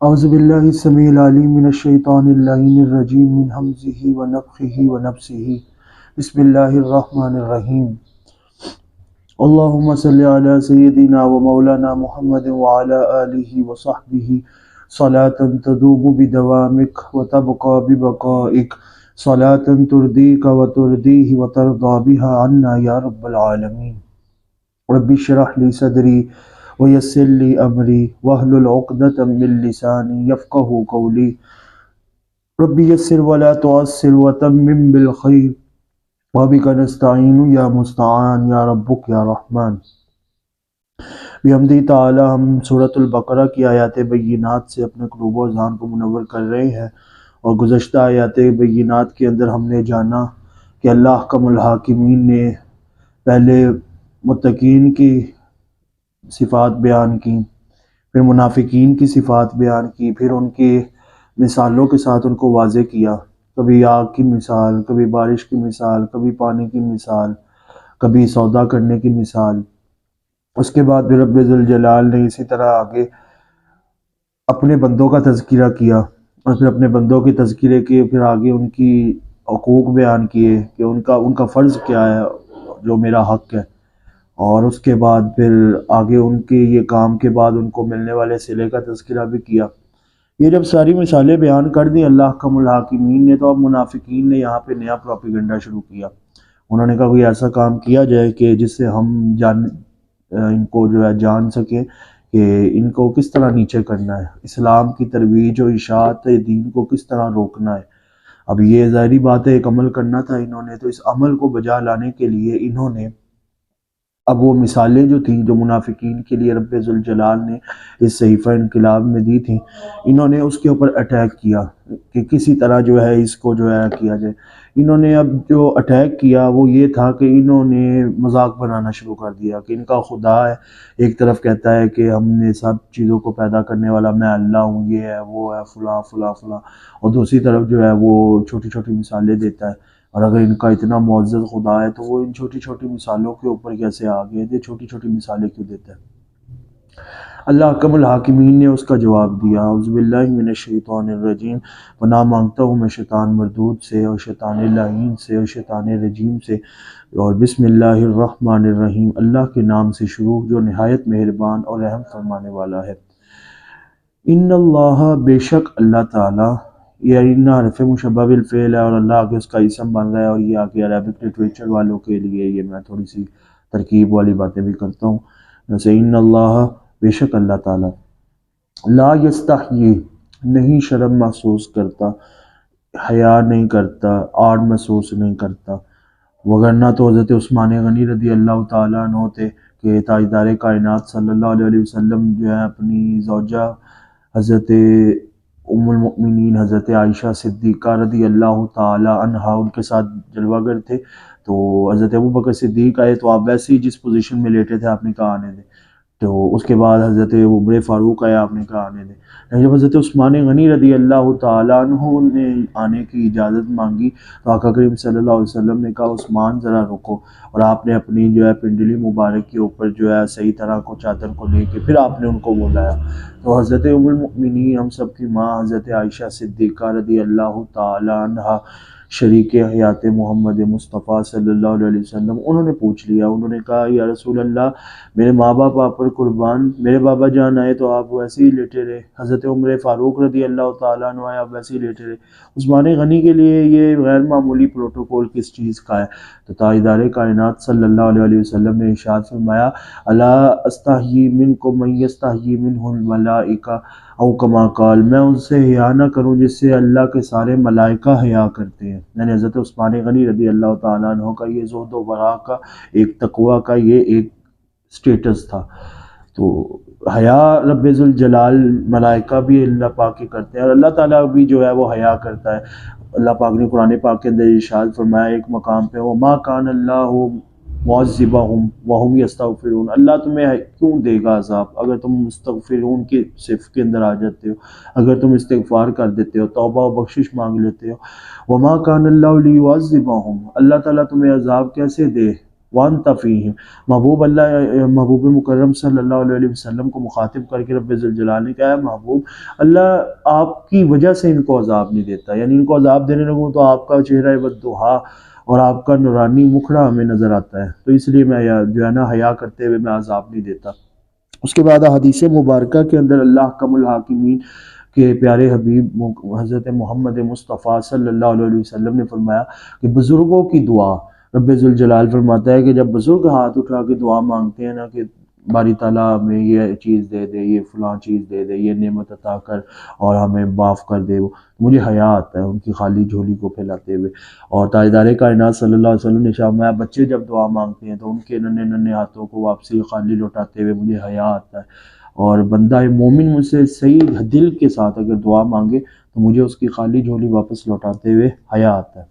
اعوذ باللہ السمیع العلیم من الشیطان اللعین الرجیم من حمزہ ونفخہ ونفثہ بسم اللہ الرحمن الرحیم اللہم صلی علی سیدنا و مولانا محمد وعلی آلہ وصحبہ صلاة تدوم بدوامک وتبقى ببقائک صلاة تردیک وتردیہ وترضى بها عنا یا رب العالمین رب اشرح لی صدری ویسر لی امری واحلل عقدۃ من لسانی یفقہوا قولی رب یسر ولا تعسر وتمم بالخیر وبک نستعین یا مستعان یا ربک یا رحمان۔ بحمدہ تعالی ہم سورۃ البقرہ کی آیات بینات سے اپنے قلوب و اذہان کو منور کر رہے ہیں، اور گزشتہ آیات بینات کے اندر ہم نے جانا کہ اللہ احکم الحاکمین نے پہلے متقین کی صفات بیان کی، پھر منافقین کی صفات بیان کی، پھر ان کی مثالوں کے ساتھ ان کو واضح کیا، کبھی آگ کی مثال، کبھی بارش کی مثال، کبھی پانی کی مثال، کبھی سودا کرنے کی مثال۔ اس کے بعد پھر رب ذوالجلال نے اسی طرح آگے اپنے بندوں کا تذکرہ کیا، اور پھر اپنے بندوں کے تذکرے کے پھر آگے ان کی حقوق بیان کیے کہ ان کا فرض کیا ہے جو میرا حق ہے، اور اس کے بعد پھر آگے ان کے یہ کام کے بعد ان کو ملنے والے صلے کا تذکرہ بھی کیا۔ یہ جب ساری مثالیں بیان کر دیں اللہ احکم الحاکمین نے، تو اب منافقین نے یہاں پہ نیا پروپیگنڈا شروع کیا۔ انہوں نے کہا کوئی ایسا کام کیا جائے کہ جس سے ہم ان کو جو ہے جان سکیں کہ ان کو کس طرح نیچے کرنا ہے، اسلام کی ترویج و اشاعت دین کو کس طرح روکنا ہے۔ اب یہ ظاہری بات ہے ایک عمل کرنا تھا انہوں نے، تو اس عمل کو بجا لانے کے لیے انہوں نے اب وہ مثالیں جو تھیں جو منافقین کے لیے رب ذوالجلال نے اس صحیفہ انقلاب میں دی تھیں، انہوں نے اس کے اوپر اٹیک کیا کہ کسی طرح جو ہے اس کو جو ہے کیا جائے۔ انہوں نے اب جو اٹیک کیا وہ یہ تھا کہ انہوں نے مذاق بنانا شروع کر دیا کہ ان کا خدا ہے، ایک طرف کہتا ہے کہ ہم نے سب چیزوں کو پیدا کرنے والا میں اللہ ہوں، یہ ہے وہ ہے فلاں فلاں فلاں، اور دوسری طرف جو ہے وہ چھوٹی چھوٹی مثالیں دیتا ہے۔ اور اگر ان کا اتنا معزز خدا ہے تو وہ ان چھوٹی چھوٹی مثالوں کے اوپر کیسے آ گئے تھے، چھوٹی چھوٹی مثالیں کیوں دیتا ہے؟ اللہ حکم الحاکمین نے اس کا جواب دیا، اعوذ باللہ من الشیطان الرجیم، پناہ مانگتا ہوں میں شیطان مردود سے اور شیطان لعین سے اور شیطان رجیم سے، اور بسم اللہ الرحمن الرحیم، اللہ کے نام سے شروع جو نہایت مہربان اور رحم فرمانے والا ہے۔ ان اللہ، بے شک اللہ تعالیٰ، یہ ان حرف مشبہ بالفعل ہے اور اللہ آگے اس کا اسم بن رہا ہے، اور یہ آگے عربک لٹریچر والوں کے لیے یہ میں تھوڑی سی ترکیب والی باتیں بھی کرتا ہوں، جیسے ان اللہ، بے شک اللہ تعالیٰ، لا یستحیی، نہیں شرم محسوس کرتا، حیا نہیں کرتا، آڑ محسوس نہیں کرتا، وگرنہ تو حضرت عثمان غنی رضی اللہ تعالیٰ عنہ تھے کہ تاجدار کائنات صلی اللہ علیہ وسلم جو ہے اپنی زوجہ حضرت ام المؤمنین حضرت عائشہ صدیقہ رضی اللہ تعالی عنہا ان کے ساتھ جلوہ گر تھے، تو حضرت ابوبکر صدیق آئے تو آپ ویسے ہی جس پوزیشن میں لیٹے تھے آپ نے کہا آنے دیں، تو اس کے بعد حضرت عمر فاروق آیا، آپ نے کہا آنے دیں، لیکن جب حضرت عثمان غنی رضی اللہ تعالیٰ عنہ نے آنے کی اجازت مانگی تو آقا کریم صلی اللہ علیہ وسلم نے کہا عثمان ذرا رکو، اور آپ نے اپنی جو ہے پنڈلی مبارک کے اوپر جو ہے صحیح طرح کو چادر کو لے کے پھر آپ نے ان کو بلایا، تو حضرت ام المؤمنین ہم سب کی ماں حضرت عائشہ صدیقہ رضی اللہ تعالی عنہا، شریک حیات محمد مصطفیٰ صلی اللہ علیہ وسلم، انہوں نے پوچھ لیا، انہوں نے کہا یا رسول اللہ، میرے ماں باپ آپ پر قربان، میرے بابا جان آئے تو آپ ویسے ہی لیٹے رہے، حضرت عمر فاروق رضی اللہ تعالیٰ عنہ آئے آپ ویسے ہی لیٹے رہے، عثمان غنی کے لیے یہ غیر معمولی پروٹوکول کس چیز کا ہے؟ تو تاجدار کائنات صلی اللہ علیہ وسلم نے ارشاد فرمایا، الا استحیی منکم من یستحیی منہ الملائکہ، او کما قال، میں ان سے حیا نہ کروں جس سے اللہ کے سارے ملائکہ حیا کرتے ہیں۔ یعنی حضرت عثمان غنی رضی اللہ تعالیٰ عنہ کا یہ زہد و ورع کا، ایک تقوی کا یہ ایک سٹیٹس تھا، تو حیا رب ذوالجلال ملائکہ بھی اللہ پاک کی کرتے ہیں، اور اللہ تعالیٰ بھی جو ہے وہ حیا کرتا ہے۔ اللہ پاک نے قرآن پاک کے اندر ارشاد فرمایا ایک مقام پہ، وَمَا كَانَ اللَّهُ مُعَذِّبَهُمْ وَهُمْ يَسْتَغْفِرُونَ، اللہ تمہیں کیوں دے گا عذاب اگر تم مستغفرون کی صف کے اندر آ جاتے ہو، اگر تم استغفار کر دیتے ہو، توبہ و بخشش مانگ لیتے ہو۔ وَمَا كَانَ اللَّهُ لِيُعَذِّبَهُمْ، اللہ تعالیٰ تمہیں عذاب کیسے دے وانت فیہم۔ محبوب مکرم صلی اللہ علیہ وسلم کو مخاطب کر کے رب ذوالجلال نے کہا ہے محبوب اللہ آپ کی وجہ سے ان کو عذاب نہیں دیتا، یعنی ان کو عذاب دینے لگوں تو آپ کا چہرہ بددحا اور آپ کا نورانی مکھڑا ہمیں نظر آتا ہے، تو اس لیے میں جو ہے نا حیا کرتے ہوئے میں عذاب نہیں دیتا۔ اس کے بعد حدیث مبارکہ کے اندر اللہ احکم الحاکمین کے پیارے حبیب حضرت محمد مصطفیٰ صلی اللہ علیہ وسلم نے فرمایا کہ بزرگوں کی دعا، رب ذوالجلال فرماتا ہے کہ جب بزرگ ہاتھ اٹھا کے دعا مانگتے ہیں نا کہ باری تعالیٰ ہمیں یہ چیز دے دے، یہ فلاں چیز دے دے، یہ نعمت عطا کر اور ہمیں معاف کر دے، مجھے حیا آتا ہے ان کی خالی جھولی کو پھیلاتے ہوئے۔ اور تاجدار کائنات صلی اللہ علیہ وسلم نے فرمایا بچے جب دعا مانگتے ہیں تو ان کے ننھے ننھے ہاتھوں کو واپسی خالی لوٹاتے ہوئے مجھے حیا آتا ہے، اور بندہ مومن مجھ سے صحیح دل کے ساتھ اگر دعا مانگے تو مجھے اس کی خالی جھولی واپس لوٹاتے ہوئے حیا آتا ہے۔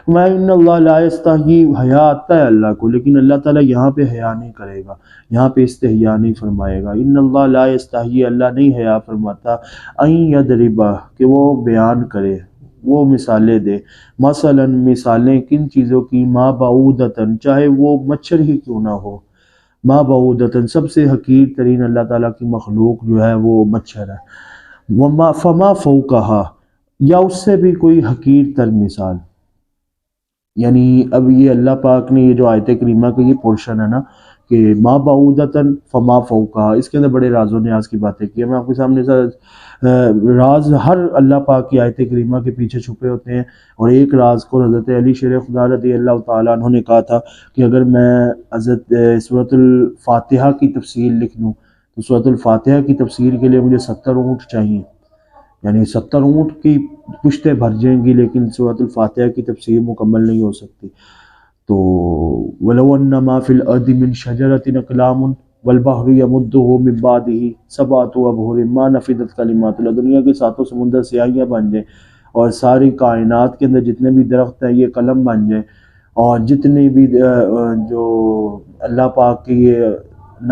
میں ان اللہ لا یستحیی، حیا آتا ہے اللہ کو، لیکن اللہ تعالیٰ یہاں پہ حیا نہیں کرے گا، یہاں پہ استحیا نہیں فرمائے گا۔ ان اللہ لا یستحیی، اللہ نہیں حیا فرماتا ان یضربہ، کہ وہ بیان کرے، وہ مثالیں دے، مثلا مثالیں کن چیزوں کی، ما بعودتن، چاہے وہ مچھر ہی کیوں نہ ہو، ما بعودتن سب سے حقیر ترین اللہ تعالیٰ کی مخلوق جو ہے وہ مچھر ہے، وما فما فوقہا، یا اس سے بھی کوئی حقیر تر مثال۔ یعنی اب یہ اللہ پاک نے یہ جو آیت کریمہ کا یہ پورشن ہے نا کہ ما بعودتن فما فوقہا، اس کے اندر بڑے راز و نیاز کی باتیں کی ہیں۔ میں آپ کے سامنے راز ہر اللہ پاک کی آیت کریمہ کے پیچھے چھپے ہوتے ہیں، اور ایک راز کو حضرت علی شیر خدا رضی اللہ تعالیٰ عنہ نے کہا تھا کہ اگر میں حضرت سورۃ الفاتحہ کی تفسیر لکھ دوں تو سورۃ الفاتحہ کی تفسیر کے لیے مجھے 70 اونٹ چاہیے، یعنی 70 اونٹ کی پشتیں بھر جائیں گی لیکن سورۃ الفاتحہ کی تفسیر مکمل نہیں ہو سکتی۔ تو وَلَوْ أَنَّ مَا فِي الْأَرْضِ مِنْ شَجَرَةٍ أَقْلَامٌ وَالْبَحْرُ يَمُدُّهُ مِنْ بَعْدِهِ سَبْعَةُ أَبْحُرٍ مَا نَفِدَتْ كَلِمَاتُ اللَّهِ، دنیا کے ساتوں سمندر سیاہیاں بن جائیں اور ساری کائنات کے اندر جتنے بھی درخت ہیں یہ قلم بن جائیں، اور جتنے بھی جو اللہ پاک کی یہ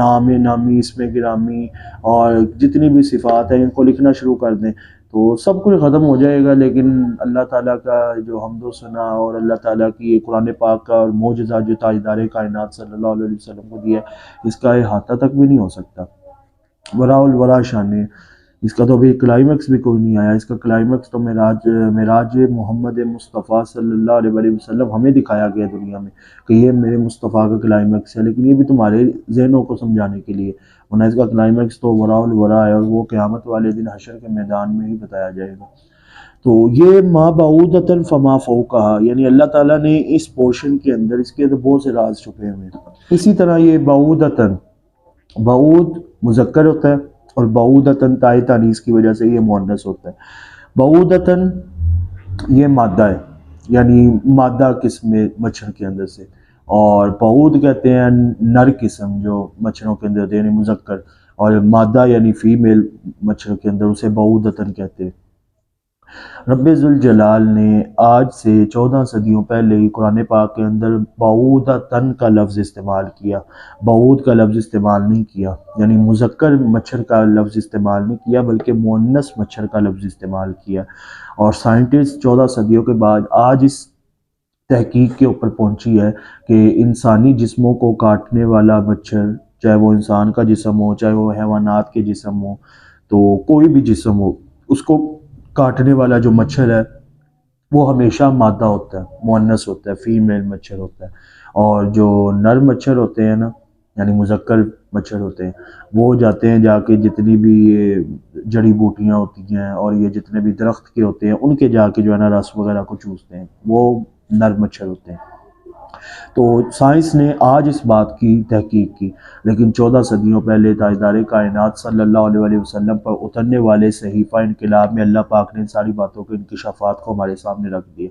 نام نامی، اسم گرامی اور جتنی بھی صفات ہیں ان کو لکھنا شروع کر دیں تو سب کچھ ختم ہو جائے گا، لیکن اللہ تعالیٰ کا جو حمد و ثنا اور اللہ تعالیٰ کی قرآن پاک کا اور معجزہ جو تاجدار کائنات صلی اللہ علیہ وسلم کو دیا ہے اس کا احاطہ تک بھی نہیں ہو سکتا۔ وراء الورا شان ہے، اس کا تو ابھی کلائمیکس بھی کوئی نہیں آیا، اس کا کلائمیکس تو معراج محمد مصطفیٰ صلی اللہ علیہ وسلم ہمیں دکھایا گیا دنیا میں کہ یہ میرے مصطفیٰ کا کلائمیکس ہے، لیکن یہ بھی تمہارے ذہنوں کو سمجھانے کے لیے، ورنہ اس کا کلائمیکس تو وراء الورا ہے، اور وہ قیامت والے دن حشر کے میدان میں ہی بتایا جائے گا۔ تو یہ ما بعودتن فما فوقہا، یعنی اللہ تعالیٰ نے اس پورشن کے اندر اس کے اندر بہت سے راز چھپے ہوئے ہیں۔ اسی طرح یہ بعودتن، بعود مذکر ہوتا ہے اور بعودتن تائے تانیث کی وجہ سے یہ مؤنث ہوتا ہے۔ بعودتن یہ مادہ ہے، یعنی مادہ قسم مچھر کے اندر سے، اور بعود کہتے ہیں نر قسم جو مچھروں کے اندر ہوتے ہیں، یعنی مذکر، اور مادہ یعنی فیمیل مچھر کے اندر اسے بعودتن کہتے ہیں۔ رب ذوالجلال نے آج سے 14 صدیوں پہلے ہی قرآن پاک کے اندر بعودتن کا لفظ استعمال کیا، بعود کا لفظ استعمال نہیں کیا، یعنی مذکر مچھر کا لفظ استعمال نہیں کیا بلکہ مؤنث مچھر کا لفظ استعمال کیا، اور سائنٹسٹ 14 صدیوں کے بعد آج اس تحقیق کے اوپر پہنچی ہے کہ انسانی جسموں کو کاٹنے والا مچھر، چاہے وہ انسان کا جسم ہو چاہے وہ حیوانات کے جسم ہو، تو کوئی بھی جسم ہو اس کو کاٹنے والا جو مچھر ہے وہ ہمیشہ مادہ ہوتا ہے، مؤنث ہوتا ہے، فیمیل مچھر ہوتا ہے، اور جو نر مچھر ہوتے ہیں نا یعنی مذکر مچھر ہوتے ہیں وہ جاتے ہیں جا کے جتنی بھی یہ جڑی بوٹیاں ہوتی ہیں اور یہ جتنے بھی درخت کے ہوتے ہیں ان کے جا کے جو ہے نا رس وغیرہ کو چوستے ہیں، وہ نر مچھر ہوتے ہیں۔ تو سائنس نے آج اس بات کی تحقیق کی، لیکن 14 صدیوں پہلے تاجدار کائنات صلی اللہ علیہ وسلم پر اترنے والے صحیفہ انقلاب میں اللہ پاک نے ان ساری باتوں کے انکشافات کو ہمارے سامنے رکھ دیا۔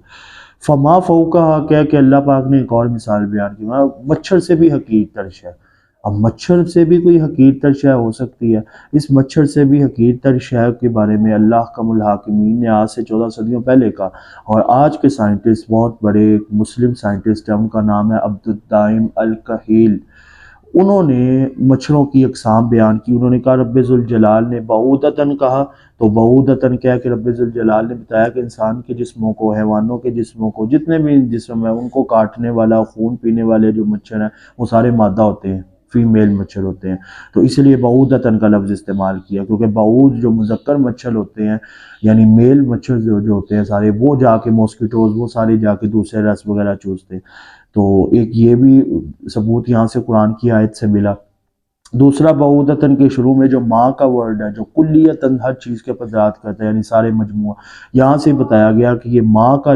فما فوقہا کہہ کہ اللہ پاک نے ایک اور مثال بیان کی، مچھر سے بھی حقیر تر شے، اب مچھر سے بھی کوئی حقیر تر شے ہو سکتی ہے، اس مچھر سے بھی حقیر تر شے کے بارے میں اللہ احکم الحاکمین نے آج سے 14 صدیوں پہلے کہا، اور آج کے سائنٹسٹ بہت بڑے مسلم سائنٹسٹ ہیں، ان کا نام ہے عبد الدائم الکحیل، انہوں نے مچھروں کی اقسام بیان کی. انہوں نے کہا رب ذوالجلال نے بعودتاً کہا، تو بعودتاً کیا کہ رب ذوالجلال نے بتایا کہ انسان کے جسموں کو، حیوانوں کے جسموں کو، جتنے بھی جسم ہیں ان کو کاٹنے والا، خون پینے والے جو مچھر ہیں وہ سارے مادہ ہوتے ہیں، فیمیل مچھر ہوتے ہیں. تو اس لیے بعودتاً کا لفظ استعمال کیا، کیونکہ بعود جو مذکر مچھر ہوتے ہیں، یعنی میل مچھر جو ہوتے ہیں سارے، وہ جا کے ماسکیٹوز وہ سارے جا کے دوسرے رس وغیرہ چوستے ہیں. تو ایک یہ بھی ثبوت یہاں سے قرآن کی آیت سے ملا. دوسرا بعودتاً کے شروع میں جو ماں کا ورڈ ہے، جو کلیتاً ہر چیز کے پذیرات کرتا ہے، یعنی سارے مجموعہ، یہاں سے بتایا گیا کہ یہ ماں کا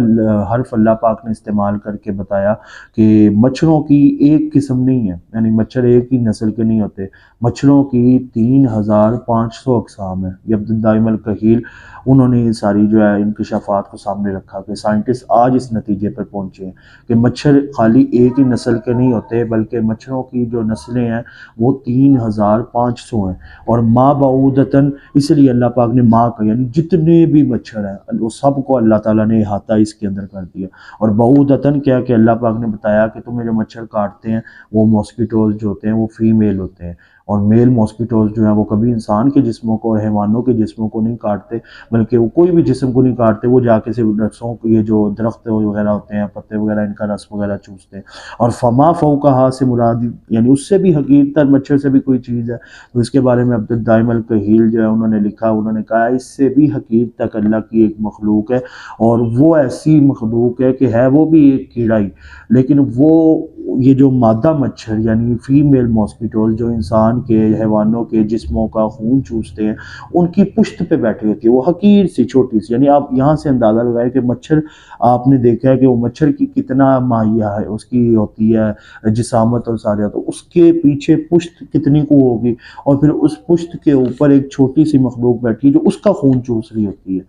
حرف اللہ پاک نے استعمال کر کے بتایا کہ مچھروں کی ایک قسم نہیں ہے، یعنی مچھر ایک ہی نسل کے نہیں ہوتے، مچھروں کی 3500 اقسام ہیں. یہ عبدالدائم الکحیل انہوں نے یہ ساری جو ہے انکشافات کو سامنے رکھا کہ سائنٹسٹ آج اس نتیجے پر پہنچے ہیں کہ مچھر خالی ایک ہی نسل کے نہیں ہوتے، بلکہ مچھروں کی جو نسلیں ہیں وہ 3500 ہیں. اور ماں بعودتاً اس لیے اللہ پاک نے ماں کا، یعنی جتنے بھی مچھر ہیں وہ سب کو اللہ تعالیٰ نے احاطہ اس کے اندر کر دیا. اور بعودتاً کیا کہ اللہ پاک نے بتایا کہ تمہیں جو مچھر کاٹتے ہیں وہ ماسکیٹوز جو ہوتے ہیں وہ فیمیل ہوتے ہیں، اور میل ماسکیٹوز جو ہیں وہ کبھی انسان کے جسموں کو اور حیوانوں کے جسموں کو نہیں کاٹتے، بلکہ وہ کوئی بھی جسم کو نہیں کاٹتے، وہ جا کے صرف رسوں کو، یہ جو درخت وغیرہ ہوتے ہیں، پتے وغیرہ، ان کا رس وغیرہ چوستے ہیں. اور فما فوقہا سے مراد یعنی اس سے بھی حقیر تر مچھر سے بھی کوئی چیز ہے، تو اس کے بارے میں عبدالدائم الکحیل جو ہے انہوں نے لکھا، انہوں نے کہا اس سے بھی حقیر تک اللہ کی ایک مخلوق ہے، اور وہ ایسی مخلوق ہے کہ ہے وہ بھی ایک کیڑا ہی، لیکن وہ یہ جو مادہ مچھر یعنی فیمیل ماسکیٹوز جو انسان کے، حیوانوں کے جسموں کا خون چوستے ہیں، ان کی پشت پہ بیٹھی ہوتی ہے، وہ حقیر سی چھوٹی سی. یعنی آپ یہاں سے اندازہ لگائیں کہ مچھر، آپ نے دیکھا ہے کہ وہ مچھر کی کتنا ماہیہ ہے، اس کی ہوتی ہے جسامت اور سارے، تو اس کے پیچھے پشت کتنی کو ہوگی، اور پھر اس پشت کے اوپر ایک چھوٹی سی مخلوق بیٹھی ہے جو اس کا خون چوس رہی ہوتی ہے.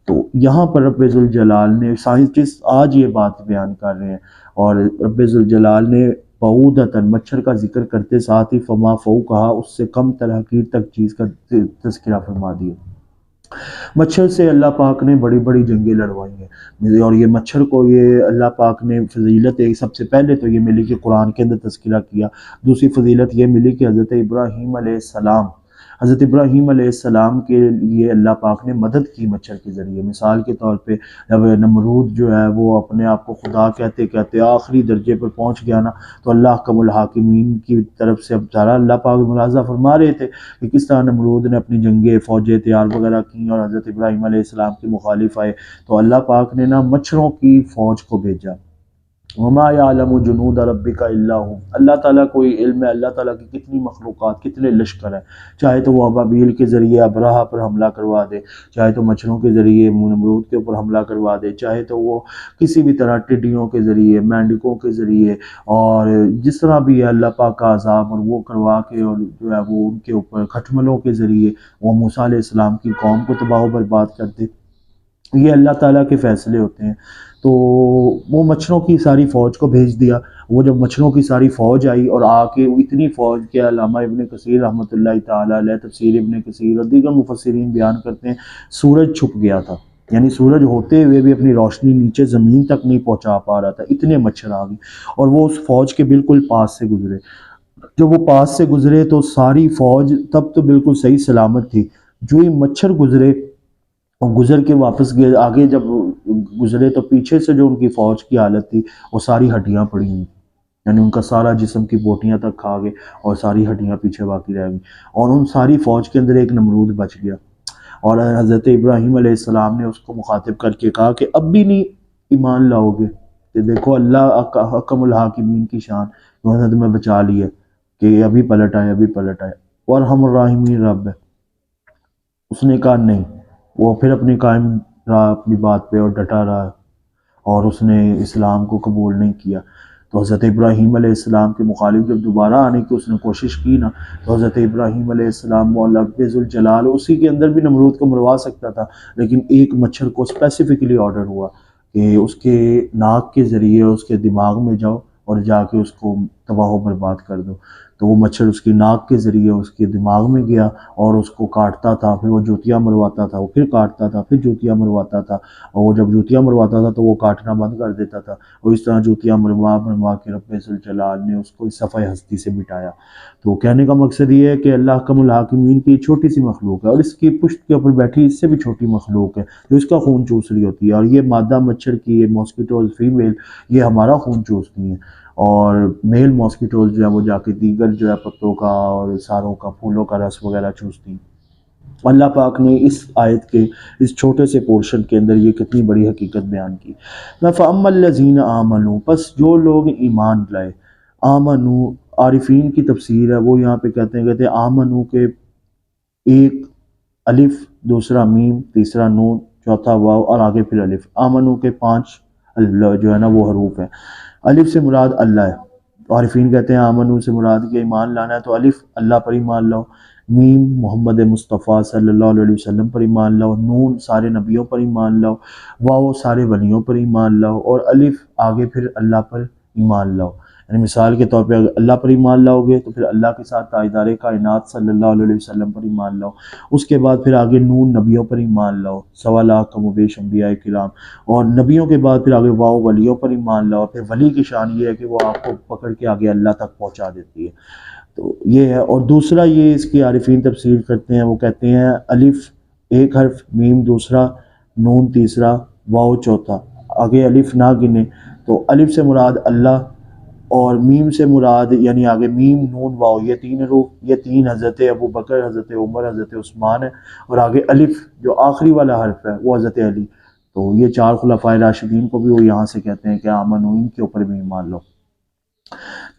تو یہاں پر رب ذوالجلال نے، سائنٹسٹ آج یہ بات بیان کر رہے ہیں، اور رب ذوالجلال نے بعودتاً مچھر کا ذکر کرتے ساتھ ہی فما فوقہا اس سے کم تر حقیر تک چیز کا تذکرہ فرما دیا. مچھر سے اللہ پاک نے بڑی بڑی جنگیں لڑوائی ہیں، اور یہ مچھر کو یہ اللہ پاک نے فضیلت ایک سب سے پہلے تو یہ ملی کہ قرآن کے اندر تذکرہ کیا. دوسری فضیلت یہ ملی کہ حضرت ابراہیم علیہ السلام کے لیے اللہ پاک نے مدد کی مچھر کے ذریعے. مثال کے طور پہ جب نمرود جو ہے وہ اپنے آپ کو خدا کہتے کہتے آخری درجے پر پہنچ گیا نا، تو اللہ کم الحاکمین کی طرف سے اب سارا اللہ پاک ملاحظہ فرما رہے تھے کہ کس طرح نمرود نے اپنی جنگیں، فوجیں تیار وغیرہ کی، اور حضرت ابراہیم علیہ السلام کے مخالف آئے، تو اللہ پاک نے نا مچھروں کی فوج کو بھیجا. وما يعلم جنود ربك الا هو، اللہ تعالیٰ کو یہ علم ہے اللہ تعالیٰ کی کتنی مخلوقات، کتنے لشکر ہیں. چاہے تو وہ ابابیل کے ذریعے ابرہہ پر حملہ کروا دے، چاہے تو مچھروں کے ذریعے نمرود کے اوپر حملہ کروا دے، چاہے تو وہ کسی بھی طرح ٹڈیوں کے ذریعے، مینڈکوں کے ذریعے، اور جس طرح بھی ہے اللہ پاک کا عذاب اور وہ کروا کے، اور جو ہے وہ ان کے اوپر کھٹملوں کے ذریعے وہ موسیٰ علیہ السلام کی قوم کو تباہ و برباد کر دے. یہ اللہ تعالیٰ کے فیصلے ہوتے ہیں. تو وہ مچھروں کی ساری فوج کو بھیج دیا. وہ جب مچھروں کی ساری فوج آئی اور آ کے اتنی فوج کے، علامہ ابن کثیر رحمۃ اللہ تعالیٰ علیہ، تفسیر ابن کثیر اور دیگر مفسرین بیان کرتے ہیں سورج چھپ گیا تھا، یعنی سورج ہوتے ہوئے بھی اپنی روشنی نیچے زمین تک نہیں پہنچا پا رہا تھا، اتنے مچھر آ گئے، اور وہ اس فوج کے بالکل پاس سے گزرے. جب وہ پاس سے گزرے تو ساری فوج تب تو بالکل صحیح سلامت تھی، جو ہی مچھر گزرے اور گزر کے واپس گئے، آگے جب گزرے تو پیچھے سے جو ان کی فوج کی حالت تھی وہ ساری ہڈیاں پڑی ہوئی، یعنی ان کا سارا جسم کی بوٹیاں تک کھا گئے اور ساری ہڈیاں پیچھے باقی رہ گئی، اور ان ساری فوج کے اندر ایک نمرود بچ گیا. اور حضرت ابراہیم علیہ السلام نے اس کو مخاطب کر کے کہا کہ اب بھی نہیں ایمان لاؤ گے؟ کہ دیکھو اللہ حکم الحاکمین کی شان، انہوں نے تمہیں بچا لیا کہ ابھی پلٹ آئے، ابھی پلٹ آئے، اور ہم الراحمین رب ہے. اس نے کہا نہیں، وہ پھر اپنی قائم رہا اپنی بات پہ اور ڈٹا رہا، اور اس نے اسلام کو قبول نہیں کیا. تو حضرت ابراہیم علیہ السلام کے مخالف جب دوبارہ آنے کی اس نے کوشش کی نا، تو حضرت ابراہیم علیہ السلام رب ذوالجلال اسی کے اندر بھی نمرود کو مروا سکتا تھا، لیکن ایک مچھر کو اسپیسیفکلی آرڈر ہوا کہ اس کے ناک کے ذریعے اس کے دماغ میں جاؤ اور جا کے اس کو تباہ و برباد کر دو. تو وہ مچھر اس کی ناک کے ذریعے اس کے دماغ میں گیا اور اس کو کاٹتا تھا، پھر وہ جوتیاں مرواتا تھا، وہ پھر کاٹتا تھا، پھر جوتیاں مرواتا تھا، اور وہ جب جوتیاں مرواتا تھا تو وہ کاٹنا بند کر دیتا تھا، اور اس طرح جوتیاں مروا کے رب ذوالجلال نے اس کو اس صفحہ ہستی سے مٹایا۔ تو کہنے کا مقصد یہ ہے کہ اللہ احکم الحاکمین کی چھوٹی سی مخلوق ہے، اور اس کی پشت کے اوپر بیٹھی اس سے بھی چھوٹی مخلوق ہے جو اس کا خون چوس رہی ہوتی ہے، اور یہ مادہ مچھر کی، یہ ماسکیٹوز فیمیل، یہ ہمارا خون چوستی ہیں، اور میل ماسکیٹوز جو ہے وہ جا کے دیگر جو ہے پتوں کا اور ساروں کا، پھولوں کا رس وغیرہ چوستی ہیں۔ اللہ پاک نے اس آیت کے اس چھوٹے سے پورشن کے اندر یہ کتنی بڑی حقیقت بیان کی۔ فَأَمَّا الَّذِينَ آمَنُوا، پس جو لوگ ایمان لائے، آمنو عارفین کی تفسیر ہے، وہ یہاں پہ کہتے ہیں آمنو کے ایک الف، دوسرا میم، تیسرا نون، چوتھا واو اور آگے پھر الف۔ آمنو کے 5 جو ہے نا وہ حروف ہیں۔ الف سے مراد اللہ ہے، عارفین کہتے ہیں آمنو سے مراد کہ ایمان لانا ہے تو الف اللہ پر ایمان لاؤ، میم محمد مصطفیٰ صلی اللہ علیہ وسلم پر ایمان لاؤ، نون سارے نبیوں پر ایمان لاؤ، واو سارے ولیوں پر ایمان لاؤ، اور الف آگے پھر اللہ پر ایمان لاؤ۔ یعنی مثال کے طور پہ اگر اللہ پر ایمان لاؤ گے تو پھر اللہ کے ساتھ تاجدار کائنات صلی اللہ علیہ وسلم پر ایمان لاؤ، اس کے بعد پھر آگے نون نبیوں پر ایمان لاؤ، 1.25 لاکھ کم و بیش انبیاء کرام، اور نبیوں کے بعد پھر آگے واو ولیوں پر ایمان لاؤ۔ پھر ولی کی شان یہ ہے کہ وہ آپ کو پکڑ کے آگے اللہ تک پہنچا دیتی ہے، تو یہ ہے۔ اور دوسرا یہ اس کی عارفین تفسیر کرتے ہیں، وہ کہتے ہیں الف ایک حرف، میم دوسرا، نون تیسرا، واو چوتھا، آگے الف نہ گنے تو الف سے مراد اللہ، اور میم سے مراد یعنی آگے میم نون واو یہ 3 حروف، یہ 3 حضرت ابو بکر، حضرت عمر، حضرت عثمان ہے، اور آگے الف جو آخری والا حرف ہے وہ حضرت علی۔ تو یہ 4 خلفائے راشدین کو بھی وہ یہاں سے کہتے ہیں کہ آمنو، ان کے اوپر بھی ایمان لو۔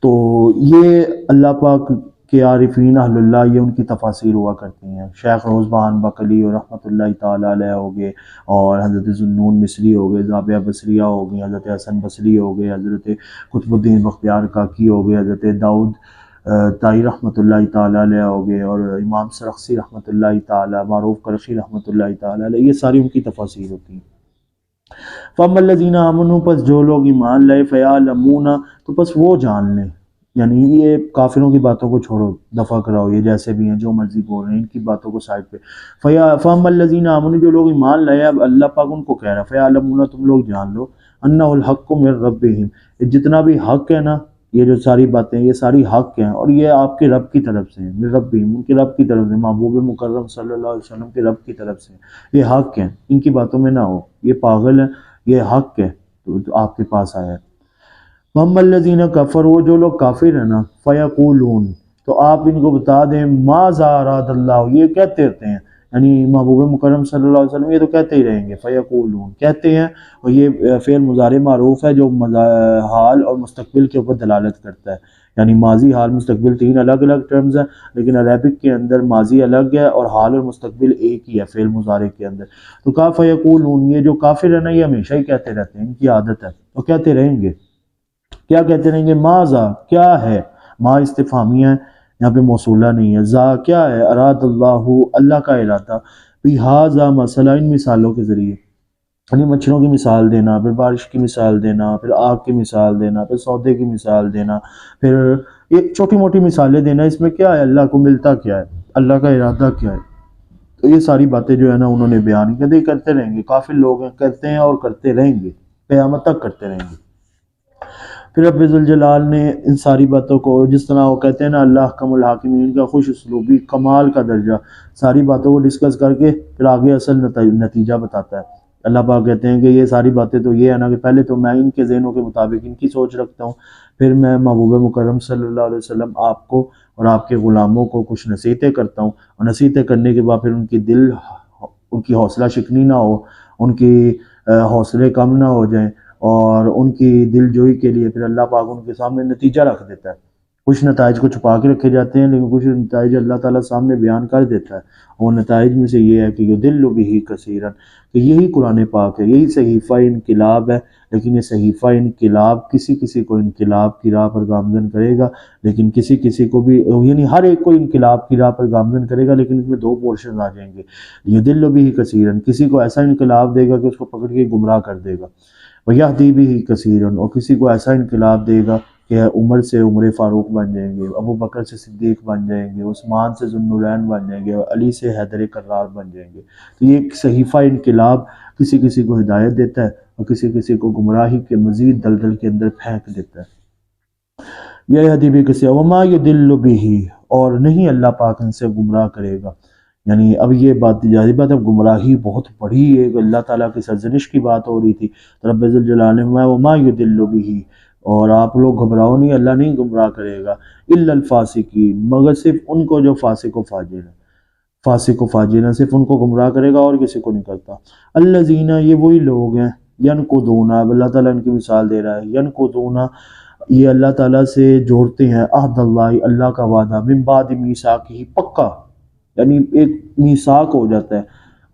تو یہ اللہ پاک کے عارفین اہل اللہ، یہ ان کی تفاسیر ہوا کرتی ہیں۔ شیخ روز بہان بقلی اور رحمۃ اللہ تعالیٰ علیہ ہو گئے، اور حضرت ذوالنون مصری ہو گئے، زابیہ بصریہ ہو گئی، حضرت حسن بصری ہو گئے، حضرت قطب الدین بختیار کاکی ہو گئے، حضرت داؤد تائی رحمۃ اللہ تعالیٰ علیہ ہو گئے، اور امام سرخسی رحمۃ اللہ تعالیٰ، معروف کرخی رحمۃ اللہ تعالیٰ علیہ، یہ ساری ان کی تفاسیر ہوتی ہیں۔ فَأَمَّا الَّذِينَ آمَنُوا، پس جو لوگ ایمان لائے، فَيَعْلَمُونَ، تو پس وہ جان لیں، یعنی یہ کافروں کی باتوں کو چھوڑو، دفع کراؤ، یہ جیسے بھی ہیں جو مرضی بول رہے ہیں ان کی باتوں کو سائڈ پہ۔ فَأَمَّا الَّذِينَ آمَنُوا، جو لوگ ایمان لائے، اب اللہ پاک ان کو کہہ رہا ہے فَيَعْلَمُونَ، تم لوگ جان لو، أَنَّهُ الْحَقُّ مِن رَبِّهِمْ، جتنا بھی حق ہے نا، یہ جو ساری باتیں یہ ساری حق ہیں، اور یہ آپ کے رب کی طرف سے ہیں، من ربہم، ان کے رب کی طرف سے، محبوب مکرم صلی اللہ علیہ وسلم کے رب کی طرف سے، یہ حق ہیں، ان کی باتوں میں نہ ہو، یہ پاگل ہیں، یہ حق ہے تو آپ کے پاس آیا ہے۔ وَأَمَّا الَّذِينَ كَفَرُوا، جو لوگ کافر ہیں نا، فَيَقُولُونَ، تو آپ ان کو بتا دیں، مَاذَا أَرَادَ اللَّهُ، یہ کہتے رہتے ہیں، یعنی محبوب مکرم صلی اللہ علیہ وسلم یہ تو کہتے ہی رہیں گے، فَيَقُولُونَ کہتے ہیں، اور یہ فعل مضارع معروف ہے جو حال اور مستقبل کے اوپر دلالت کرتا ہے، یعنی ماضی حال مستقبل 3 الگ الگ ٹرمز ہیں، لیکن عربک کے اندر ماضی الگ ہے اور حال اور مستقبل ایک ہی ہے فعل مضارع کے اندر۔ تو کہا فَيَقُولُونَ، یہ جو کافر ہے نا یہ ہمیشہ ہی کہتے رہتے ہیں، ان کی عادت ہے، تو کہتے رہیں گے، کیا کہتے رہیں گے؟ ماذا، کیا ہے، ما استفہامیہ ہے، یہاں پہ موصولہ نہیں ہے، ذا کیا ہے، اراد اللہ، اللہ کا ارادہ، بہذا مسئلہ، ان مثالوں کے ذریعے، یعنی مچھروں کی مثال دینا، پھر بارش کی مثال دینا، پھر آگ کی مثال دینا، پھر سودے کی مثال دینا، پھر یہ چھوٹی موٹی مثالیں دینا، اس میں کیا ہے، اللہ کو ملتا کیا ہے، اللہ کا ارادہ کیا ہے، تو یہ ساری باتیں جو ہے نا انہوں نے بیان کر دی، کرتے رہیں گے، کافر لوگ ہیں، کرتے ہیں اور کرتے رہیں گے، قیامت تک کرتے رہیں گے۔ پھر رب ذوالجلال نے ان ساری باتوں کو، جس طرح وہ کہتے ہیں نا اللہ احکم الحاکمین کا خوش اسلوبی کمال کا درجہ، ساری باتوں کو ڈسکس کر کے پھر آگے اصل نتیجہ بتاتا ہے۔ اللہ پاک کہتے ہیں کہ یہ ساری باتیں تو یہ ہے نا کہ پہلے تو میں ان کے ذہنوں کے مطابق ان کی سوچ رکھتا ہوں، پھر میں محبوب مکرم صلی اللہ علیہ وسلم آپ کو اور آپ کے غلاموں کو کچھ نصیحتیں کرتا ہوں، اور نصیحتیں کرنے کے بعد پھر ان کی حوصلہ شکنی نہ ہو، ان کی حوصلے کم نہ ہو جائیں، اور ان کی دل جوئی کے لیے پھر اللہ پاک ان کے سامنے نتیجہ رکھ دیتا ہے۔ کچھ نتائج کو چھپا کے رکھے جاتے ہیں، لیکن کچھ نتائج اللہ تعالیٰ سامنے بیان کر دیتا ہے، اور نتائج میں سے یہ ہے کہ یضل بہ کثیرا، کہ یہی قرآن پاک ہے، یہی صحیفہ انقلاب ہے، لیکن یہ صحیفہ انقلاب کسی کو انقلاب کی راہ پر گامزن کرے گا، لیکن کسی کو بھی، یعنی ہر ایک کو انقلاب کی راہ پر گامزن کرے گا، لیکن اس میں 2 پورشن آ جائیں گے۔ یضل بہ کثیرا، کسی کو ایسا انقلاب دے گا کہ اس کو پکڑ کے گمراہ کر دے گا، وَيَهْدِي بِهِ كَثِيرًا، اور کسی کو ایسا انقلاب دے گا کہ عمر سے عمر فاروق بن جائیں گے، ابو بکر سے صدیق بن جائیں گے، عثمان سے ذوالنورین بن جائیں گے، اور علی سے حیدر کرار بن جائیں گے۔ تو یہ ایک صحیفہ انقلاب کسی کسی کو ہدایت دیتا ہے اور کسی کسی کو گمراہی کے مزید دلدل کے اندر پھینک دیتا ہے۔ یہ حدیبی کسی وما یدل بھی، اور نہیں اللہ پاک ان سے گمراہ کرے گا۔ یعنی اب یہ بات ظاہر بات ہے، گمراہی بہت بڑی ایک اللہ تعالیٰ کی سرزنش کی بات ہو رہی تھی، تو رب ذوالجلال نے فرمایا وما یدل بھی، اور آپ لوگ گھبراؤ نہیں، اللہ نہیں گمراہ کرے گا، الا الفاسقین، مگر صرف ان کو جو فاسق و فاجر ہیں، فاسق و فاجر ہیں، صرف ان کو گمراہ کرے گا اور کسی کو نہیں کرتا۔ الذین، یہ وہی لوگ ہیں، ینقضون، اب اللہ تعالیٰ ان کی مثال دے رہا ہے، ینقضون، یہ اللہ تعالیٰ سے جوڑتے ہیں عہد اللہ، اللہ کا وعدہ، من بعد میثاقہ، پکا، یعنی ایک میثاق ہو جاتا ہے،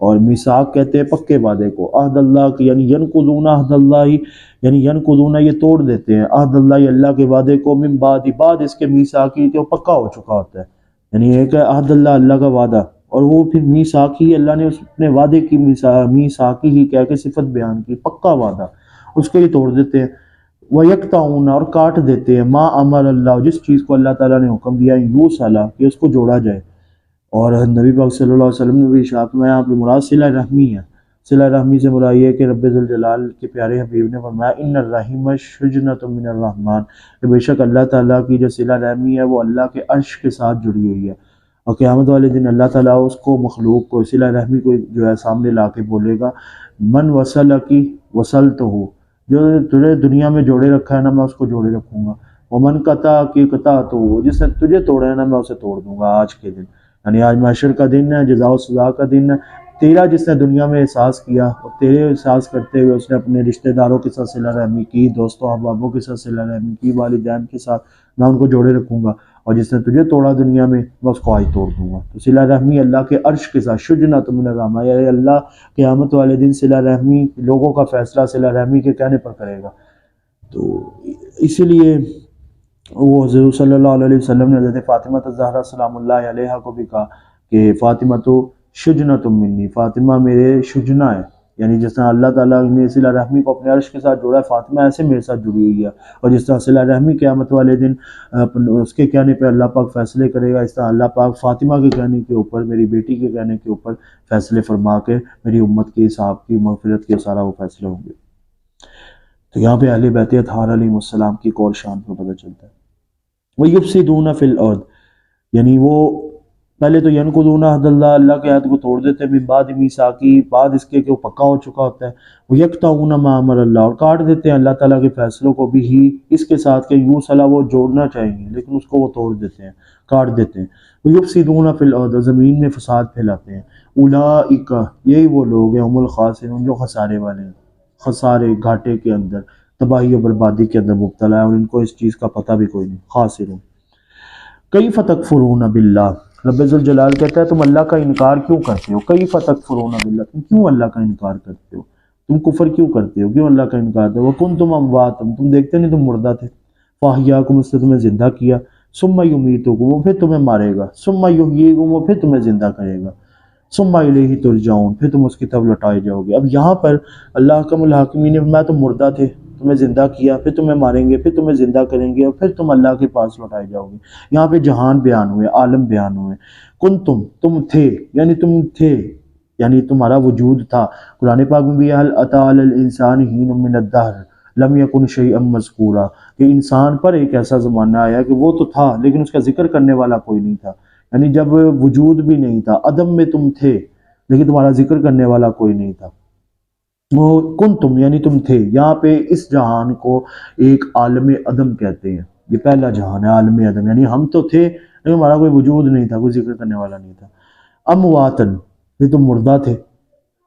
اور میثاق کہتے ہیں پکے وعدے کو، عہد اللہ کی، یعنی ینقضون عہد اللہ، یعنی ینقضون یہ توڑ دیتے ہیں عہد اللہ، اللہ کے وعدے کو، من بعد، بعد اس کے میثاقی جو پکا ہو چکا ہوتا ہے، یعنی ایک ہے عہد اللہ، اللہ کا وعدہ، اور وہ پھر میثاقی، اللہ نے اس اپنے وعدے کی میثاقی ہی کہہ کے صفت بیان کی، پکا وعدہ، اس کو ہی توڑ دیتے ہیں۔ وَيَقْطَعُونَ، اور کاٹ دیتے ہیں، ما امر اللہ، جس چیز کو اللہ تعالیٰ نے حکم دیا یوصل، کہ اس کو جوڑا جائے۔ اور نبی پاک صلی اللہ علیہ وسلم نے بھی ارشاد فرمایا، یہاں پہ مراد صلہ رحمی ہے، صلہ رحمی سے مراد یہ ہے کہ رب ذوالجلال کے پیارے حبیب نے فرمایا ان الرحیم شجنۃ من الرحمن، کہ بے شک اللہ تعالیٰ کی جو صلہ رحمی ہے وہ اللہ کے عرش کے ساتھ جڑی ہوئی ہے، اور قیامت والے دن اللہ تعالیٰ اس کو، مخلوق کو، صلہ رحمی کو جو ہے سامنے لا کے بولے گا، من وصل کی وصلتہ، جو تجھے دنیا میں جوڑے رکھا ہے نا میں اس کو جوڑے رکھوں گا، ومن قطع کی قطع، تو جس نے تجھے توڑا ہے نا میں اسے توڑ دوں گا آج کے دن، یعنی آج محشر کا دن ہے، جزا و سزا کا دن ہے۔ تیرا جس نے دنیا میں احساس کیا، اور تیرے احساس کرتے ہوئے اس نے اپنے رشتہ داروں کے ساتھ صلہ رحمی کی، دوستوں احبابوں کے ساتھ صلہ رحمی کی، والدین کے ساتھ، میں ان کو جوڑے رکھوں گا، اور جس نے تجھے توڑا دنیا میں میں اس کو آج توڑ دوں گا۔ تو صلہ رحمی اللہ کے عرش کے ساتھ، شجنۃ من الرحمن، یعنی اللہ قیامت والے دن صلہ رحمی، لوگوں کا فیصلہ صلہ رحمی کے کہنے پر کرے گا۔ تو اسی لیے وہ حضور صلی اللہ علیہ وسلم نے حضرت فاطمہ الزہرا سلام اللہ علیہا کو بھی کہا کہ فاطمہ تو شجنۃ منی، فاطمہ میرے شجنہ ہے، یعنی جس طرح اللہ تعالیٰ نے صلہ رحمی کو اپنے عرش کے ساتھ جوڑا ہے، فاطمہ ایسے میرے ساتھ جڑی ہوئی ہے، اور جس طرح صلہ رحمی قیامت والے دن اس کے کہنے پہ اللہ پاک فیصلے کرے گا، اس طرح اللہ پاک فاطمہ کے کہنے کے اوپر، میری بیٹی کے کہنے کے اوپر فیصلے فرما کے میری امت کے حساب کی مغفرت کے سارا وہ فیصلے ہوں گے۔ تو یہاں پہ اہل بیت اطہار علیہ السلام کی ایک اور شان کو پتہ چلتا ہے۔ وَيُفْسِدُونَ فِي الْأَرْضِ، یعنی وہ پہلے تو ینقضون عہد اللہ، اللہ کے عہد کو توڑ دیتے ہیں، من بعد میثاقہ، بعد اس کے کہ وہ پکا ہو چکا ہوتا ہے، وَيَقْطَعُونَ مَا أَمَرَ اللَّهُ، اور کاٹ دیتے ہیں اللہ تعالیٰ کے فیصلوں کو بھی ہی اس کے ساتھ کہ یوصل، وہ جوڑنا چاہیے لیکن اس کو وہ توڑ دیتے ہیں، کاٹ دیتے ہیں۔ وَيُفْسِدُونَ فِي الْأَرْضِ، زمین میں فساد پھیلاتے ہیں۔ اولئک، یہی وہ لوگ ہیں، هم الخاسرون، جو خسارے والے ہیں، خسارے، گھاٹے کے اندر، تباہی و بربادی کے اندر مبتلا ہے، اور ان کو اس چیز کا پتہ بھی کوئی نہیں، خاسرون۔ کیف تکفرون باللہ، رب ذوالجلال کہتا ہے تم اللہ کا انکار کیوں کرتے ہو، کیف تکفرون باللہ، تم کیوں اللہ کا انکار کرتے ہو، تم کفر کیوں کرتے ہو، کیوں اللہ کا انکار کرتے ہو، وکنتم امواتا، تم دیکھتے نہیں تم مردہ تھے، فاحیاکم، اس نے تمہیں زندہ کیا، ثم یمیتکم، وہ پھر تمہیں مارے گا، ثم یحییکم، وہ پھر تمہیں زندہ کرے گا، ثم الیہ ترجعون، پھر تم اس کی طرف لوٹائے جاؤ گے۔ اب یہاں پر اللہ احکم الحاکمین نے فرمایا تم مردہ تھے، تمہیں زندہ کیا، پھر تمہیں ماریں گے، پھر تمہیں زندہ کریں گے، اور پھر تم اللہ کے پاس لوٹائے جاؤ گے۔ یہاں پہ جہان بیان ہوئے، عالم بیان ہوئے، تم تھے، یعنی تم تھے، یعنی تمہارا وجود تھا۔ قرآن پاک میں بھی هل اتى على الانسان حين من الدهر لم يكن شيئا مذکورا، کہ انسان پر ایک ایسا زمانہ آیا کہ وہ تو تھا لیکن اس کا ذکر کرنے والا کوئی نہیں تھا، یعنی جب وجود بھی نہیں تھا، عدم میں تم تھے لیکن تمہارا ذکر کرنے والا کوئی نہیں تھا۔ وہ کنتم، یعنی تم تھے، یہاں پہ اس جہان کو ایک عالم عدم کہتے ہیں، یہ پہلا جہان ہے عالم عدم، یعنی ہم تو تھے لیکن ہمارا کوئی وجود نہیں تھا، کوئی ذکر کرنے والا نہیں تھا۔ امواتن، پھر تم مردہ تھے،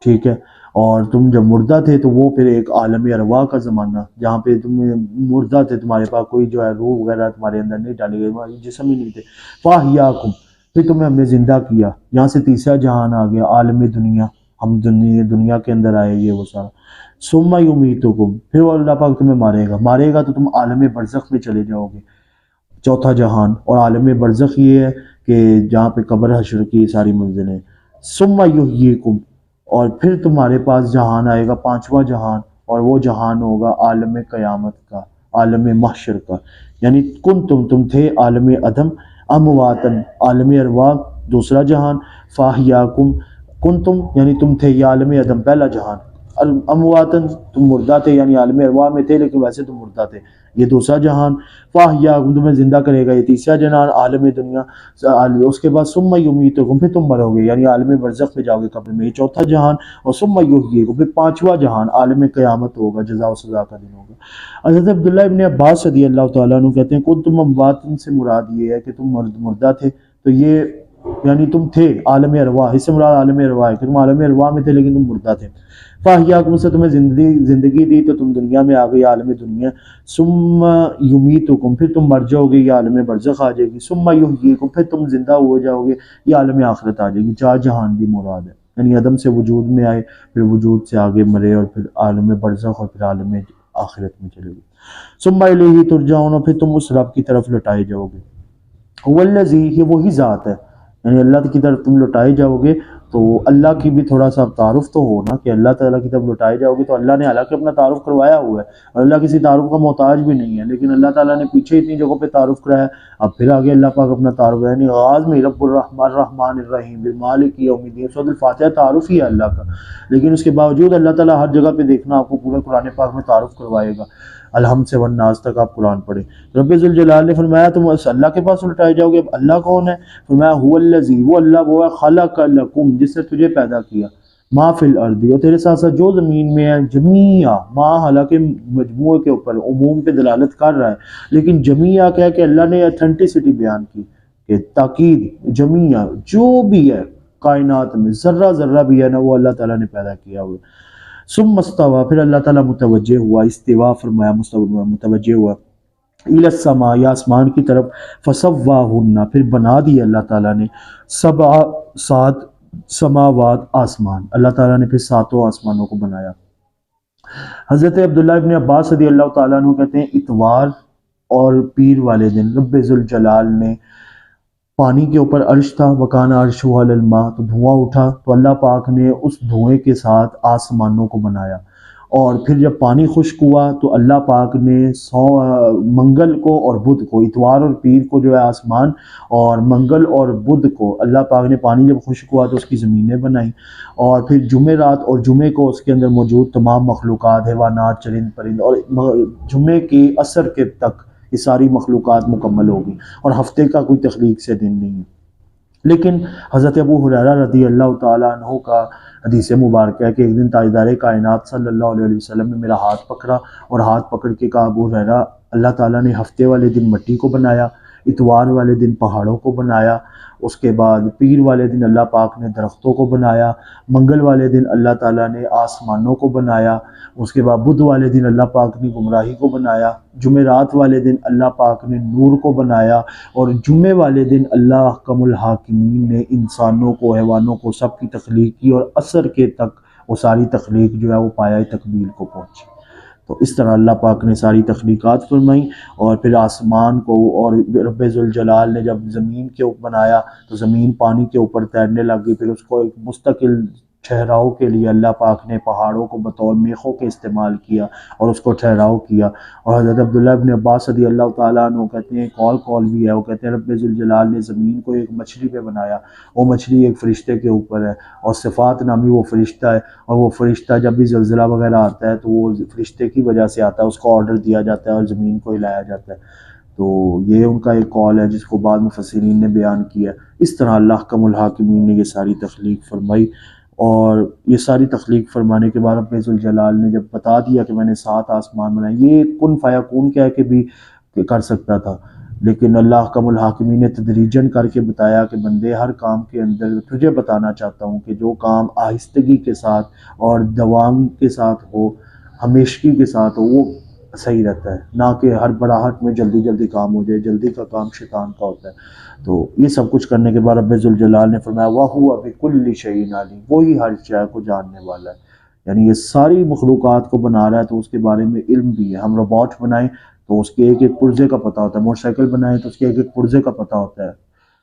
ٹھیک ہے، اور تم جب مردہ تھے تو وہ پھر ایک عالم ارواح کا زمانہ، جہاں پہ تم مردہ تھے، تمہارے پاس کوئی جو ہے روح وغیرہ تمہارے اندر نہیں ڈالی گئی، تمہارے جسم ہی نہیں تھے، فاحیاکم، پھر تمہیں ہم نے زندہ کیا۔ یہاں سے تیسرا جہان آ گیا، عالم دنیا، ہم دنیا کے اندر آئے، یہ وہ سارا۔ ثم یمیتکم، پھر وہ اللہ پاک تمہیں مارے گا تو تم عالم برزخ میں چلے جاؤ گے، چوتھا جہان۔ اور عالم برزخ یہ ہے کہ جہاں پہ قبر حشر کی ساری منزلیں۔ ثم یحییکم، اور پھر تمہارے پاس جہان آئے گا، پانچواں جہان، اور وہ جہان ہوگا عالم قیامت کا، عالم محشر کا، یعنی تم تھے عالم عدم، امواتن عالم ارواح دوسرا جہان، فاحیاکم تم یعنی تم تھے یہ عالم عدم پہلا جہان، امواتن تم مردہ تھے یعنی عالم ارواح میں تھے لیکن ویسے تم مردہ تھے، یہ دوسرا جہان، فاحیاکم تمہیں زندہ کرے گا یہ تیسرا جہان عالم دنیا، اس کے بعد ثم یمیتکم پھر تم مرو گے یعنی عالم برزخ میں جاؤ گے قبر میں، یہ چوتھا جہان، اور ثم یحییکم پھر پانچواں جہان عالم قیامت ہوگا، جزا و سزا کا دن ہوگا۔ حضرت عبداللہ ابن عباس رضی اللہ تعالیٰ عنہ کہتے ہیں کنتم امواتن سے مراد یہ ہے کہ تم مردہ تھے، تو یہ یعنی تم تھے عالم ارواح، اس سے مراد عالم ارواح ہے کہ تم عالم ارواح میں تھے لیکن تم مردہ تھے، فاحیاکم سے تمہیں زندگی دی تو تم دنیا میں آ گئی عالم دنیا، ثم یمیتکم پھر تم مر جاؤ گے یہ عالم برزخ آ جائے گی، ثم یحییکم پھر تم زندہ ہو جاؤ گے یہ عالم آخرت آ جائے گی، چار جہان بھی مراد ہے، یعنی عدم سے وجود میں آئے، پھر وجود سے آگے مرے، اور پھر عالم برزخ اور پھر عالم آخرت میں چلے گئے، ثم الیہ ترجعون پھر تم اس رب کی طرف لٹائے جاؤ گے، هو الذی یہ وہی ذات ہے، یعنی اللہ کی طرف تم لٹائے جاؤ گے، تو اللہ کی بھی تھوڑا سا تعارف تو ہو نا کہ اللہ تعالیٰ کی طرف لٹائے جاؤ گے، تو اللہ نے حالانکہ اپنا تعارف کروایا ہوا ہے اور اللہ کسی تعارف کا محتاج بھی نہیں ہے، لیکن اللہ تعالیٰ نے پیچھے اتنی جگہوں پہ تعارف کرایا، اب پھر آگے اللہ پاک اپنا تعارف، یعنی آغاز میں رب الرحمن الرحیم بالمالک یوم الدین، سورۃ الفاتحہ تعارف ہی ہے اللہ کا، لیکن اس کے باوجود اللہ تعالیٰ ہر جگہ پہ دیکھنا آپ کو پورا قرآن پاک میں تعارف کروائے گا، الحمد سے والناس تک آپ قرآن پڑھیں۔ رب ذوالجلال نے فرمایا تم اللہ کے پاس لٹائے جاؤ گے، اب اللہ کون ہے؟ فرمایا هو الذی وہ اللہ وہ ہے خلق لکم جس نے تجھے پیدا کیا، ما فی الارض اور تیرے ساتھ ساتھ جو زمین میں ہے، جمیعا ما حالانکہ مجموعے کے اوپر عموم پہ دلالت کر رہا ہے، لیکن جمیعا کیا کہ اللہ نے اتھینٹسٹی بیان کی کہ تاکید جمیعا جو بھی ہے کائنات میں ذرہ ذرہ بھی ہے نا وہ اللہ تعالیٰ نے پیدا کیا ہوا، ثم استوى پھر اللہ تعالیٰ متوجہ ہوا، استوا فرمایا متوجہ ہوا، الی السماء یا آسمان کی طرف، فسواہن پھر بنا دی اللہ تعالیٰ نے، سات سماوات آسمان، اللہ تعالیٰ نے پھر ساتوں آسمانوں کو بنایا۔ حضرت عبداللہ ابن عباس رضی اللہ تعالیٰ عنہ کہتے ہیں اتوار اور پیر والے دن رب ذوالجلال نے پانی کے اوپر عرش تھا، وکان عرشہ علی الماء تو دھواں اٹھا تو اللہ پاک نے اس دھوئیں کے ساتھ آسمانوں کو بنایا، اور پھر جب پانی خشک ہوا تو اللہ پاک نے منگل کو اور بدھ کو، اتوار اور پیر کو جو ہے آسمان، اور منگل اور بدھ کو اللہ پاک نے پانی جب خشک ہوا تو اس کی زمینیں بنائیں، اور پھر جمعرات اور جمعے کو اس کے اندر موجود تمام مخلوقات، حیوانات، چرند پرند، اور جمعے کی عصر کے تک یہ ساری مخلوقات مکمل ہوگی، اور ہفتے کا کوئی تخلیق سے دن نہیں ہے۔ لیکن حضرت ابو ہریرہ رضی اللہ تعالیٰ عنہ کا حدیث مبارکہ ہے کہ ایک دن تاجدار کائنات صلی اللہ علیہ وسلم نے میرا ہاتھ پکڑا اور ہاتھ پکڑ کے کہا ابو ہریرہ اللہ تعالیٰ نے ہفتے والے دن مٹی کو بنایا، اتوار والے دن پہاڑوں کو بنایا، اس کے بعد پیر والے دن اللہ پاک نے درختوں کو بنایا، منگل والے دن اللہ تعالیٰ نے آسمانوں کو بنایا، اس کے بعد بدھ والے دن اللہ پاک نے گمراہی کو بنایا، جمعرات والے دن اللہ پاک نے نور کو بنایا، اور جمعے والے دن اللہ احکم الحاکمین نے انسانوں کو، حیوانوں کو، سب کی تخلیق کی، اور عصر کے تک وہ ساری تخلیق جو ہے وہ پایہ تکمیل کو پہنچی۔ تو اس طرح اللہ پاک نے ساری تخلیقات فرمائیں، اور پھر آسمان کو، اور رب ذوالجلال نے جب زمین کے اوپر بنایا تو زمین پانی کے اوپر تیرنے لگ گئی، پھر اس کو ایک مستقل ٹھہراؤ کے لیے اللہ پاک نے پہاڑوں کو بطور میخوں کے استعمال کیا اور اس کو ٹھہراؤ کیا۔ اور حضرت عبداللہ ابن عباس رضی اللہ تعالیٰ عنہ کہتے ہیں قول بھی ہے، وہ کہتے ہیں رب ذوالجلال نے زمین کو ایک مچھلی پہ بنایا، وہ مچھلی ایک فرشتے کے اوپر ہے، اور صفات نامی وہ فرشتہ ہے، اور وہ فرشتہ جب بھی زلزلہ وغیرہ آتا ہے تو وہ فرشتے کی وجہ سے آتا ہے، اس کو آرڈر دیا جاتا ہے اور زمین کو ہلایا جاتا ہے۔ تو یہ ان کا ایک قول ہے جس کو بعد مفسرین نے بیان کیا۔ اس طرح اللہ احکم الحاکمین نے یہ ساری تخلیق فرمائی، اور یہ ساری تخلیق فرمانے کے بعد رب ذوالجلال نے جب بتا دیا کہ میں نے 7 آسمان بنائے، یہ کن فیکون کہہ کے بھی کر سکتا تھا، لیکن اللہ احکم الحاکمین نے تدریجاً کر کے بتایا کہ بندے ہر کام کے اندر تجھے بتانا چاہتا ہوں کہ جو کام آہستگی کے ساتھ اور دوام کے ساتھ ہو، ہمیشگی کے ساتھ ہو، وہ صحیح رہتا ہے، نہ کہ ہر بڑاہٹ میں جلدی جلدی کام ہو جائے، جلدی کا کام شیطان کا ہوتا ہے۔ تو یہ سب کچھ کرنے کے بعد رب ذوالجلال نے فرمایا وَهُوَ بِكُلِّ شَيْءٍ عَلِيمٌ، وہی ہر شے کو جاننے والا ہے، یعنی یہ ساری مخلوقات کو بنا رہا ہے تو اس کے بارے میں علم بھی ہے۔ ہم روبوٹ بنائیں تو اس کے ایک ایک پرزے کا پتہ ہوتا ہے، موٹر سائیکل بنائیں تو اس کے ایک ایک پرزے کا پتہ ہوتا ہے،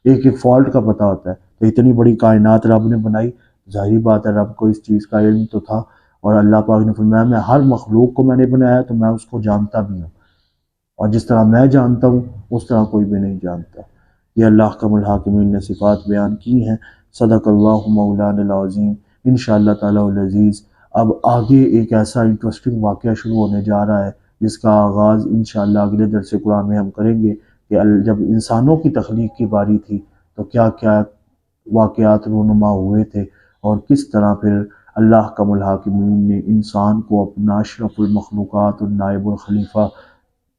ایک ایک فالٹ کا پتہ ہوتا ہے۔ تو اتنی بڑی کائنات رب نے بنائی، ظاہری بات ہے رب کو اس چیز کا علم تو تھا، اور اللہ پاک نے فرمایا میں ہر مخلوق کو میں نے بنایا تو میں اس کو جانتا بھی ہوں۔ اور جس طرح میں جانتا ہوں اس طرح کوئی بھی نہیں جانتا۔ یہ اللہ احکم الحاکمین نے صفات بیان کی ہیں۔ صدق اللہ مولانا العظیم۔ انشاءاللہ تعالی العزیز اب آگے ایک ایسا انٹرسٹنگ واقعہ شروع ہونے جا رہا ہے جس کا آغاز انشاءاللہ اگلے درس قرآن میں ہم کریں گے کہ جب انسانوں کی تخلیق کی باری تھی تو کیا کیا واقعات رونما ہوئے تھے، اور کس طرح پھر اللہ احکم الحاکمین نے انسان کو اپنا اشرف المخلوقات اور نائب الخلیفہ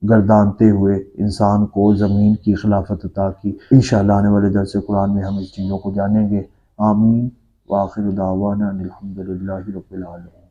گردانتے ہوئے انسان کو زمین کی خلافت عطا کی۔ انشاءاللہ آنے والے درس قرآن میں ہم اس چیزوں کو جانیں گے۔ آمین۔ وآخر دعوانا ان الحمدللہ رب العالمین۔